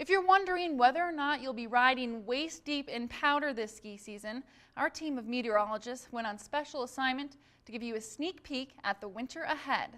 If you're wondering whether or not you'll be riding waist deep in powder this ski season, our team of meteorologists went on special assignment to give you a sneak peek at the winter ahead.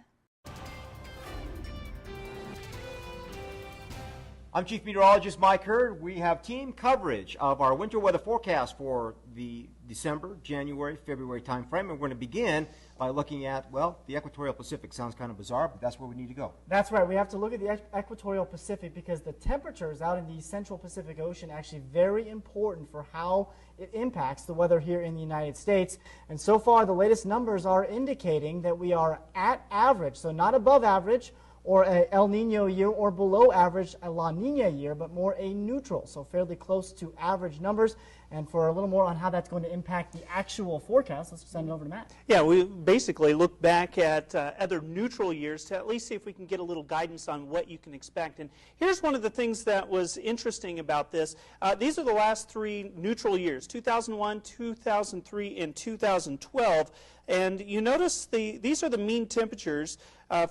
I'm Chief Meteorologist Mike Hurd. We have team coverage of our winter weather forecast for the December, January, February time frame. And we're going to begin by looking at, well, the equatorial Pacific. Sounds kind of bizarre, but that's where we need to go. That's right. We have to look at the equatorial Pacific because the temperatures out in the central Pacific Ocean are actually very important for how it impacts the weather here in the United States. And so far, the latest numbers are indicating that we are at average, so not above average, or a El Nino year, or below average, a La Nina year, but more a neutral, so fairly close to average numbers. And for a little more on how that's going to impact the actual forecast, let's send it over to Matt. Yeah, we basically look back at other neutral years to at least see if we can get a little guidance on what you can expect. And here's one of the things that was interesting about this. These are the last three neutral years, 2001, 2003, and 2012. And you notice these are the mean temperatures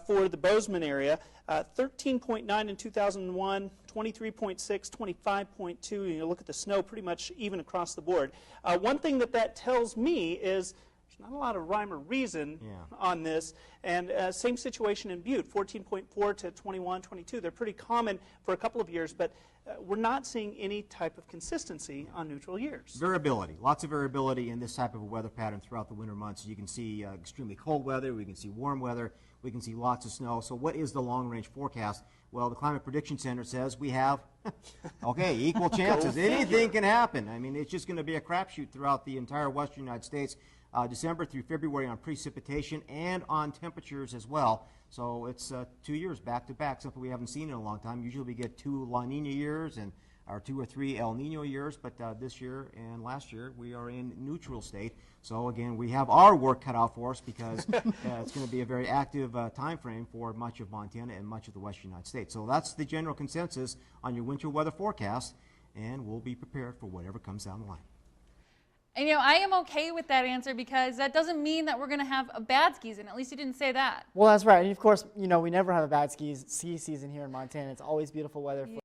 for the Bozeman area, 13.9 in 2001, 23.6, 25.2, and you look at the snow pretty much even across the board. One thing that tells me is there's not a lot of rhyme or reason on this, and same situation in Butte, 14.4 to 21, 22. They're pretty common for a couple of years, but we're not seeing any type of consistency on neutral years. Variability, lots of variability in this type of a weather pattern throughout the winter months. You can see extremely cold weather, we can see warm weather, we can see lots of snow. So what is the long-range forecast? Well, the Climate Prediction Center says we have, okay, equal chances. Anything can happen. I mean, it's just going to be a crapshoot throughout the entire western United States, December through February on precipitation and on temperatures as well. So it's 2 years back-to-back, something we haven't seen in a long time. Usually we get 2 La Nina years and or 2 or 3 El Nino years, but this year and last year we are in neutral state. So again, we have our work cut out for us because it's going to be a very active time frame for much of Montana and much of the western United States. So that's the general consensus on your winter weather forecast, and we'll be prepared for whatever comes down the line. And I am okay with that answer because that doesn't mean that we're going to have a bad ski season. At least you didn't say that. Well, that's right. And of course, we never have a bad ski season here in Montana. It's always beautiful weather.